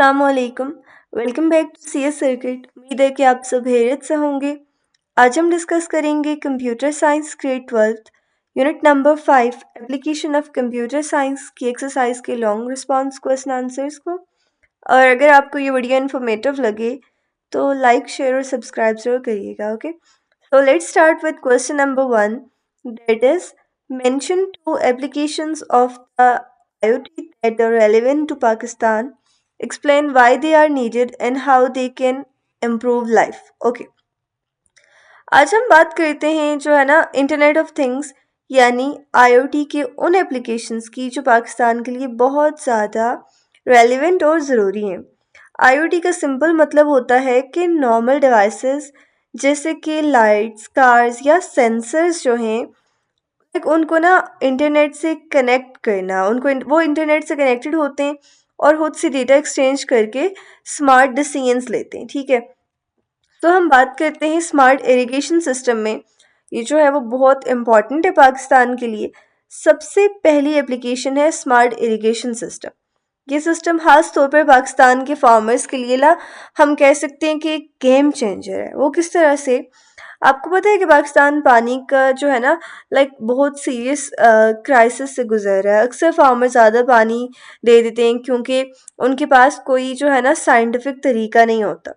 अस्सलाम वालेकुम। Welcome back to C S circuit. उम्मीद है कि आप सब खैरियत से होंगे। आज हम डिस्कस करेंगे computer science grade 12 unit number 5 application of computer science की एक्सरसाइज के लॉन्ग रिस्पॉन्स क्वेश्चन आंसर्स को। और अगर आपको ये वीडियो इन्फॉर्मेटिव लगे तो लाइक शेयर और सब्सक्राइब जरूर करिएगा। Okay, so let's start with question number 1, that is mention two applications of the IoT that are relevant to Pakistan. Explain why they are needed and how they can improve life. Okay, आज हम बात करते हैं जो है ना internet of things यानी IoT के उन एप्लीकेशंस की जो पाकिस्तान के लिए बहुत ज़्यादा रेलिवेंट और ज़रूरी हैं। IoT का सिंपल मतलब होता है कि नॉर्मल डिवाइसेस जैसे कि लाइट्स, कार्स या सेंसर्स जो हैं उनको ना इंटरनेट से कनेक्ट करना, वो इंटरनेट से कनेक्टेड होते हैं और खुद से डेटा एक्सचेंज करके स्मार्ट डिसीजंस लेते हैं। ठीक है, तो हम बात करते हैं स्मार्ट इरिगेशन सिस्टम में। ये जो है वो बहुत इम्पॉर्टेंट है पाकिस्तान के लिए। सबसे पहली एप्लीकेशन है स्मार्ट इरिगेशन सिस्टम। ये सिस्टम खास तौर पर पाकिस्तान के फार्मर्स के लिए ना हम कह सकते हैं कि एक गेम चेंजर है। वो किस तरह से, आपको पता है कि पाकिस्तान पानी का जो है ना बहुत सीरियस क्राइसिस से गुजर रहा है। अक्सर फार्मर ज़्यादा पानी दे देते हैं क्योंकि उनके पास कोई जो है ना साइंटिफिक तरीका नहीं होता।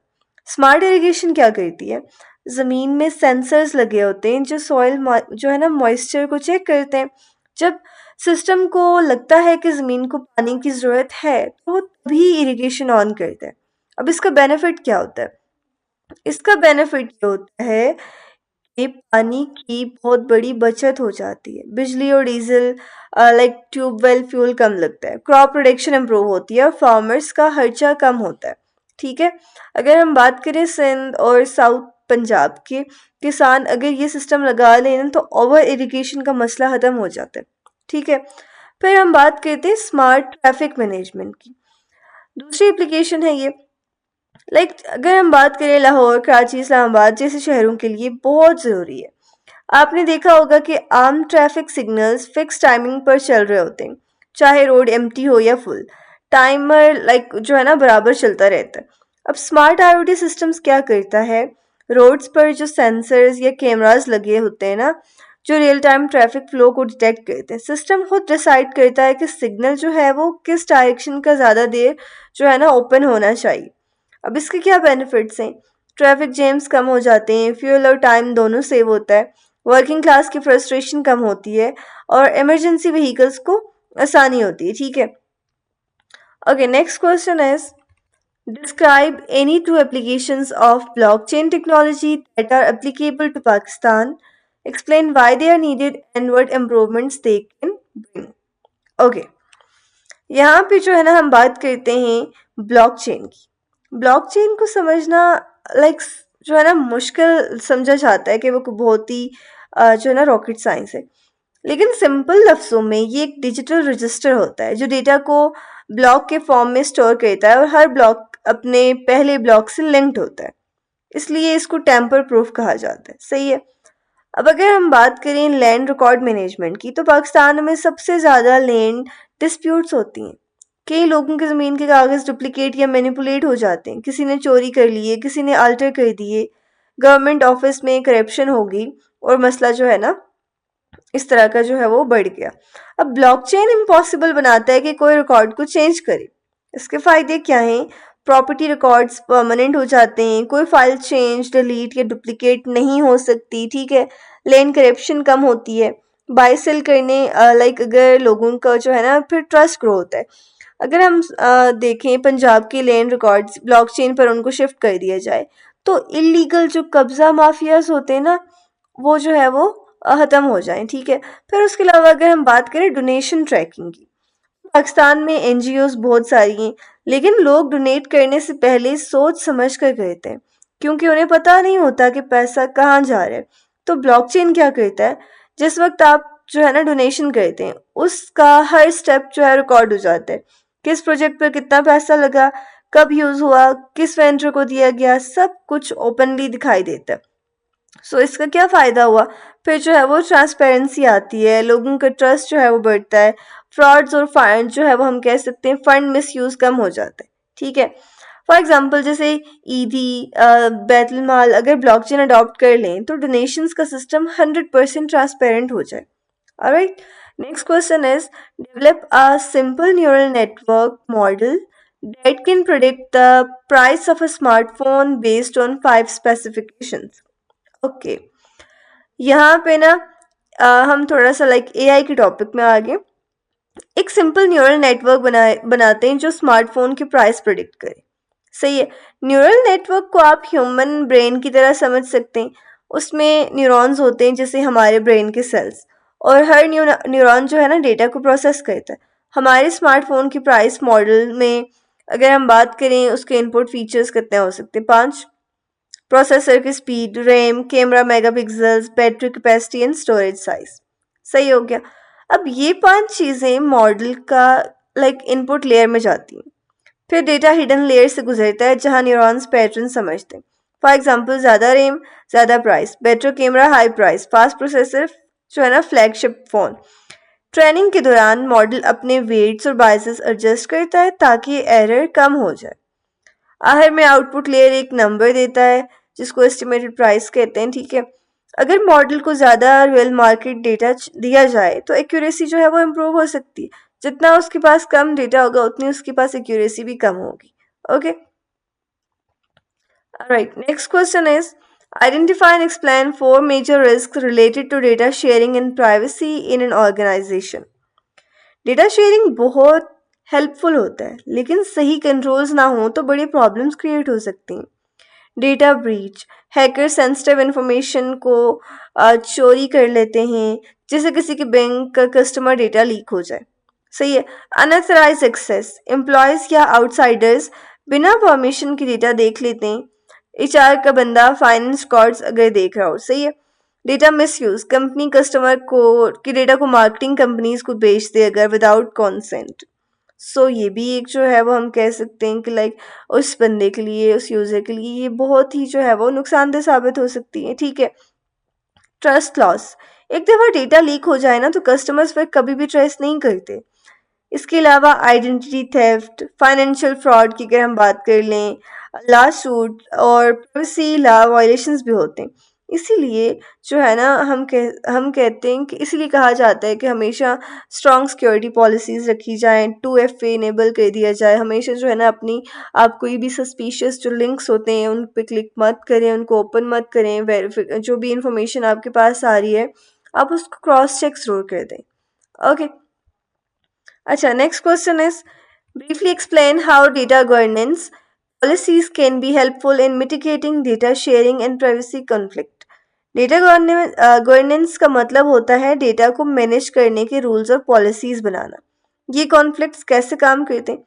स्मार्ट इरिगेशन क्या करती है, ज़मीन में सेंसर्स लगे होते हैं जो सॉइल जो है ना मॉइस्चर को चेक करते हैं। जब सिस्टम को लगता है कि ज़मीन को पानी की ज़रूरत है तो वो तभी इरिगेशन ऑन करते हैं। अब इसका बेनिफिट क्या होता है, इसका बेनिफिट ये होता है कि पानी की बहुत बड़ी बचत हो जाती है। बिजली और डीजल ट्यूबवेल फ्यूल कम लगता है। क्रॉप प्रोडक्शन इम्प्रूव होती है और फार्मर्स का खर्चा कम होता है। ठीक है, अगर हम बात करें सिंध और साउथ पंजाब के किसान अगर ये सिस्टम लगा लें तो ओवर इरिगेशन का मसला ख़त्म हो जाता है। ठीक है, फिर हम बात करते हैं स्मार्ट ट्रैफिक मैनेजमेंट की। दूसरी एप्लीकेशन है ये। अगर हम बात करें लाहौर, कराची, इस्लामाबाद जैसे शहरों के लिए बहुत ज़रूरी है। आपने देखा होगा कि आम ट्रैफिक सिग्नल्स फिक्स टाइमिंग पर चल रहे होते हैं, चाहे रोड एम्प्टी हो या फुल। टाइमर जो है ना बराबर चलता रहता है। अब स्मार्ट IoT सिस्टम्स क्या करता है, रोड्स पर जो सेंसर्स या कैमरास लगे होते हैं ना, जो रियल टाइम ट्रैफिक फ्लो को डिटेक्ट करते हैं। सिस्टम खुद डिसाइड करता है कि सिग्नल जो है वो किस डायरेक्शन का ज़्यादा देर जो है ना ओपन होना चाहिए। अब इसके क्या बेनिफिट्स हैं, ट्रैफिक जैम्स कम हो जाते हैं, फ्यूल और टाइम दोनों सेव होता है, वर्किंग क्लास की फ्रस्ट्रेशन कम होती है और इमरजेंसी व्हीकल्स को आसानी होती है। ठीक है, okay, next question is describe any two applications of blockchain technology that are applicable to Pakistan. Explain why they are needed and what improvements they can bring. Okay, यहाँ पे जो है ना हम बात करते हैं ब्लॉकचेन की। ब्लॉकचेन को समझना जो है ना मुश्किल समझा जाता है कि वो बहुत ही जो है ना रॉकेट साइंस है, लेकिन सिंपल लफ्ज़ों में ये एक डिजिटल रजिस्टर होता है जो डेटा को ब्लॉक के फॉर्म में स्टोर करता है और हर ब्लॉक अपने पहले ब्लॉक से लिंक्ड होता है, इसलिए इसको टेम्पर प्रूफ कहा जाता है। सही है, अब अगर हम बात करें लैंड रिकॉर्ड मैनेजमेंट की तो पाकिस्तान में सबसे ज़्यादा लैंड डिस्प्यूट्स होती हैं। कई लोगों के ज़मीन के कागज़ डुप्लीकेट या मैनिपुलेट हो जाते हैं, किसी ने चोरी कर लिए, किसी ने अल्टर कर दिए, गवर्नमेंट ऑफिस में करप्शन होगी और मसला जो है ना इस तरह का जो है वो बढ़ गया। अब ब्लॉकचेन इम्पॉसिबल बनाता है कि कोई रिकॉर्ड को चेंज करे। इसके फ़ायदे क्या हैं, प्रॉपर्टी रिकॉर्ड्स परमानेंट हो जाते हैं, कोई फाइल चेंज, डिलीट या डुप्लीकेट नहीं हो सकती। ठीक है, लैंड करप्शन कम होती है, बाय सेल करने अगर लोगों का जो है ना फिर ट्रस्ट ग्रो होता है। अगर हम देखें पंजाब के लैंड रिकॉर्ड्स ब्लॉकचेन पर उनको शिफ्ट कर दिया जाए तो इलीगल जो कब्जा माफियाज होते हैं ना वो जो है वो ख़त्म हो जाएं। ठीक है, फिर उसके अलावा अगर हम बात करें डोनेशन ट्रैकिंग की, पाकिस्तान में NGOs बहुत सारी हैं, लेकिन लोग डोनेट करने से पहले सोच समझ कर करते हैं क्योंकि उन्हें पता नहीं होता कि पैसा कहाँ जा रहा है। तो ब्लॉकचेन क्या करता है, जिस वक्त आप जो है ना डोनेशन करते हैं उसका हर स्टेप जो है रिकॉर्ड हो जाता है, किस प्रोजेक्ट पर कितना पैसा लगा, कब यूज़ हुआ, किस वेंडर को दिया गया, सब कुछ ओपनली दिखाई देता है। सो इसका क्या फ़ायदा हुआ, फिर जो है वो ट्रांसपेरेंसी आती है, लोगों का ट्रस्ट जो है वो बढ़ता है, फ्रॉड्स और फाइंड जो है वो हम कह सकते हैं फंड मिसयूज़ कम हो जाता है। ठीक है। फॉर एग्जाम्पल जैसे ईदी, बैतुल माल अगर ब्लॉकचेन अडॉप्ट कर लें तो डोनेशंस का सिस्टम 100% ट्रांसपेरेंट हो जाए। Alright, next question is develop a simple neural network model that can predict the price of a smartphone based on 5 specifications. Okay, यहाँ पे ना हम थोड़ा सा लाइक एआई के टॉपिक में आगे एक सिंपल न्यूरल नेटवर्क बनाते हैं जो स्मार्टफोन की प्राइस प्रिडिक्ट करे। सही है। न्यूरल नेटवर्क को आप ह्यूमन ब्रेन की तरह समझ सकते हैं। उसमें न्यूरॉन्स होते हैं जैसे हमारे ब्रेन के सेल्स, और हर न्यूरॉन जो है ना डेटा को प्रोसेस करता है। हमारे स्मार्टफोन की प्राइस मॉडल में अगर हम बात करें उसके इनपुट फीचर्स कितने हो सकते हैं? 5। प्रोसेसर की speed, RAM, camera megapixels, battery capacity and storage size. सही हो गया। अब ये 5 चीज़ें मॉडल का लाइक इनपुट लेयर में जाती हैं। फिर डेटा हिडन लेयर से गुजरता है जहां न्यूरॉन्स पैटर्न समझते हैं। फॉर एग्जांपल ज़्यादा रैम ज़्यादा price, better camera high price, fast processor जो है ना फ्लैगशिप फ़ोन। ट्रेनिंग के दौरान मॉडल अपने वेट्स और बायसेस एडजस्ट करता है ताकि एरर कम हो जाए। आखिर में आउटपुट लेयर एक नंबर देता है जिसको एस्टिमेटेड प्राइस कहते हैं। ठीक है। अगर मॉडल को ज़्यादा रियल मार्केट डेटा दिया जाए तो एक्यूरेसी जो है वो इम्प्रूव हो सकती है। जितना उसके पास कम डेटा होगा उतनी उसके पास एक्यूरेसी भी कम होगी। Okay, alright, next question is identify and explain 4 major risks related to data sharing and privacy in an organization. Data sharing बहुत हेल्पफुल होता है लेकिन सही कंट्रोल्स ना हो तो बड़ी प्रॉब्लम्स क्रिएट हो सकती हैं। Data breach, hacker sensitive information को चोरी कर लेते हैं, जैसे किसी के बैंक का कस्टमर डेटा लीक हो जाए। सही है। अनऑथराइज एक्सेस, एम्प्लॉयज या आउटसाइडर्स बिना परमिशन के डेटा देख लेते हैं। एचआर का बंदा फाइनेंस रिकॉर्ड्स अगर देख रहा हो। सही है। डेटा मिसयूज, कंपनी कस्टमर को के डेटा को मार्केटिंग कंपनीज को बेच दे अगर विदाउट कॉन्सेंट। सो ये भी एक जो है वो हम कह सकते हैं कि लाइक उस बंदे के लिए, उस यूजर के लिए ये बहुत ही जो है वो नुकसानदेह साबित हो सकती है। ठीक है। ट्रस्ट लॉस, एक दफ़ा डेटा लीक हो जाए ना तो कस्टमर्स फिर कभी भी ट्रस्ट नहीं करते। इसके अलावा आइडेंटिटी थेफ्ट, फाइनेंशियल फ्रॉड की अगर हम बात कर लें, लॉ सूट और प्राइवेसी लॉ वायलेशंस भी होते हैं। इसीलिए जो है ना हम कहते हैं कि इसीलिए कहा जाता है कि हमेशा स्ट्रॉन्ग सिक्योरिटी पॉलिसीज़ रखी जाएँ, 2FA इनेबल कर दिया जाए। हमेशा जो है ना अपनी आप कोई भी सस्पिशियस जो लिंक्स होते हैं उन पे क्लिक मत करें, उनको ओपन मत करें। जो भी इंफॉर्मेशन आपके पास आ रही है आप उसको क्रॉस चेक ज़रूर कर दें। ओके, अच्छा, next question is briefly explain how data governance policies can be helpful in mitigating data sharing and privacy conflict. Data governance का मतलब होता है डेटा को मैनेज करने के रूल्स और पॉलिसीज बनाना। ये कॉन्फ्लिक्ट्स कैसे काम करते हैं?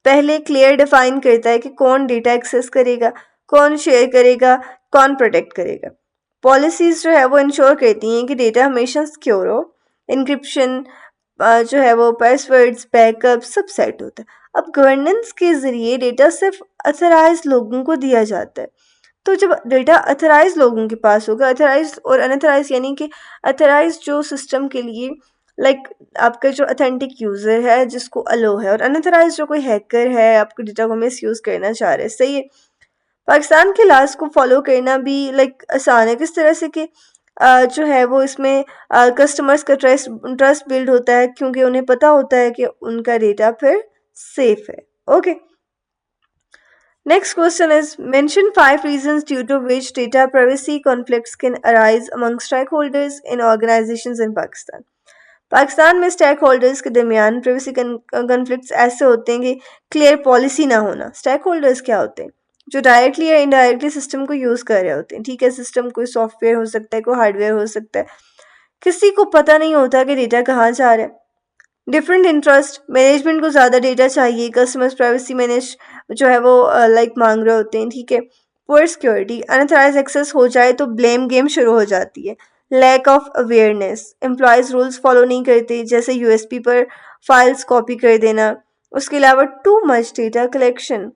पहले क्लियर डिफाइन करता है कि कौन डेटा एक्सेस करेगा, कौन शेयर करेगा, कौन प्रोटेक्ट करेगा। पॉलिसीज जो है वो इंश्योर करती हैं कि डेटा हमेशा सिक्योर हो, इंक्रिप्शन जो है वो पासवर्ड्स, बैकअप सब सेट होता है। अब गवर्नेंस के ज़रिए डेटा सिर्फ अथराइज लोगों को दिया जाता है। तो जब डेटा अथराइज लोगों के पास होगा, अथराइज और अनअथराइज यानी कि अथराइज जो सिस्टम के लिए लाइक आपका जो अथेंटिक यूज़र है जिसको अलो है, और अनअथराइज जो कोई हैकर है आपके डेटा को मिस यूज़ करना चाह रहे हैं। सही है। पाकिस्तान के लॉज को फॉलो करना भी लाइक आसान है किस तरह से कि जो है वो इसमें कस्टमर्स का ट्रस्ट बिल्ड होता है क्योंकि उन्हें पता होता है कि उनका डेटा फिर सेफ है। Okay, next question is mention 5 reasons due to which data privacy conflicts can arise among stakeholders in organizations in Pakistan. Pakistan में स्टेक होल्डर्स के दरमियान प्राइवेसी कन्फ्लिक्ट्स ऐसे होते हैं कि क्लियर पॉलिसी ना होना। स्टेक होल्डर्स क्या होते हैं? जो डायरेक्टली या इनडायरेक्टली सिस्टम को यूज़ कर रहे होते हैं। ठीक है, सिस्टम कोई सॉफ्टवेयर हो सकता है, कोई हार्डवेयर हो सकता है। किसी को पता नहीं होता कि डेटा कहाँ जा रहा है। डिफरेंट इंटरेस्ट, मैनेजमेंट को ज़्यादा डेटा चाहिए, कस्टमर्स प्राइवेसी मैनेज जो है वो लाइक मांग रहे होते हैं। ठीक है। पुअर सिक्योरिटी, अनऑथराइज एक्सेस हो जाए तो ब्लेम गेम शुरू हो जाती है। Lack of awareness, employees rules follow नहीं करते, जैसे यूएसपी पर फाइल्स कॉपी कर देना। उसके अलावा too much data collection,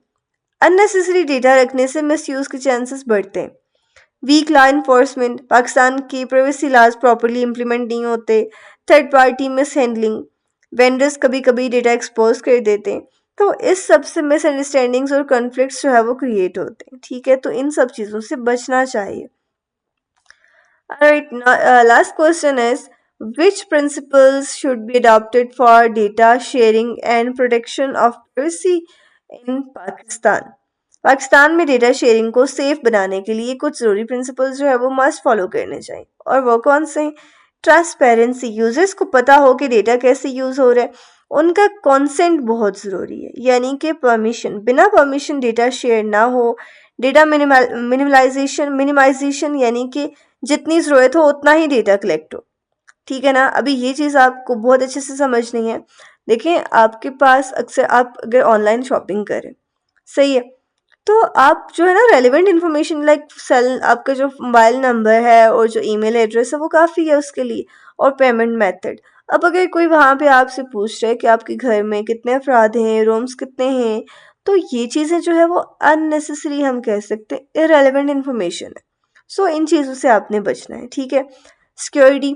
unnecessary data रखने से मिसयूज़ के चांसेस बढ़ते हैं। वीक लॉ इन्फोर्समेंट, पाकिस्तान की प्राइवेसी लॉज प्रॉपरली इम्प्लीमेंट नहीं होते। Third party miss handling, vendors कभी कभी डेटा एक्सपोज कर देते हैं। तो इस सब से मिसअंडरस्टैंडिंग्स और कॉन्फ्लिक्ट्स जो है वो क्रिएट होते हैं, ठीक है, तो इन सब चीज़ों से बचना चाहिए। Alright, now, last question is, which principles should be adopted for data sharing and protection of privacy in Pakistan? Pakistan में डेटा शेयरिंग को सेफ बनाने के लिए कुछ ज़रूरी प्रिंसिपल्स जो है वो मस्ट फॉलो करने चाहिए, और वो कौन से? ट्रांसपेरेंसी, यूजर्स को पता हो कि डेटा कैसे यूज़ हो रहा है, उनका कंसेंट बहुत ज़रूरी है, यानी कि परमिशन, बिना परमिशन डेटा शेयर ना हो। डेटा मिनिमाइजेशन यानी कि जितनी ज़रूरत हो उतना ही डेटा कलेक्ट हो, ठीक है ना। अभी ये चीज़ आपको बहुत अच्छे से समझनी है। देखिए, आपके पास अक्सर आप अगर ऑनलाइन शॉपिंग करें, सही है, तो आप जो है ना रेलिवेंट इन्फॉर्मेशन लाइक सेल, आपका जो मोबाइल नंबर है और जो ईमेल एड्रेस है वो काफ़ी है उसके लिए, और पेमेंट मेथड। अब अगर कोई वहाँ पे आपसे पूछ रहा है कि आपके घर में कितने अफराद हैं, रूम्स कितने हैं, तो ये चीज़ें जो है वो अननेसेसरी, हम कह सकते हैं इररेलेवेंट इन्फॉर्मेशन है। सो इन चीज़ों से आपने बचना है, ठीक है। सिक्योरिटी,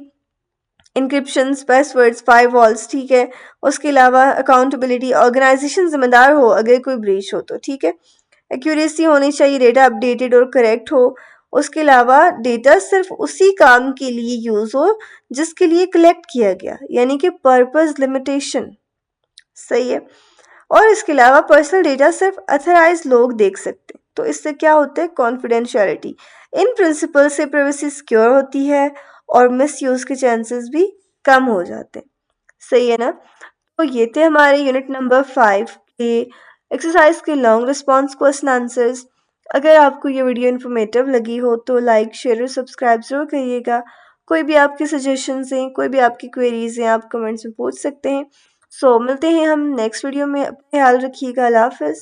इंक्रिप्शंस, पासवर्ड्स, फायरवॉल्स, ठीक है। उसके अलावा अकाउंटेबिलिटी, ऑर्गेनाइजेशन जिम्मेदार हो अगर कोई ब्रीच हो तो, ठीक है। एक्यूरेसी होनी चाहिए, डेटा अपडेटेड और करेक्ट हो। उसके अलावा डेटा सिर्फ उसी काम के लिए यूज़ हो जिसके लिए कलेक्ट किया गया, यानी कि पर्पस लिमिटेशन, सही है। और इसके अलावा पर्सनल डेटा सिर्फ अथराइज लोग देख सकते हैं, तो इससे क्या होता है? कॉन्फिडेंशियलिटी। इन प्रिंसिपल से प्राइवेसी सिक्योर होती है और मिसयूज के चांसेस भी कम हो जाते हैं, सही है ना। तो ये थे हमारे यूनिट नंबर 5 के एक्सरसाइज के लॉन्ग रिस्पॉन्स क्वेश्चन आंसर्स। अगर आपको ये वीडियो इन्फॉर्मेटिव लगी हो तो लाइक, शेयर और सब्सक्राइब जरूर करिएगा। कोई भी आपके सजेशंस हैं, कोई भी आपकी क्वेरीज हैं, आप कमेंट्स में पूछ सकते हैं। सो मिलते हैं हम नेक्स्ट वीडियो में। अपना ख्याल रखिएगा। अल्लाह हाफिज़।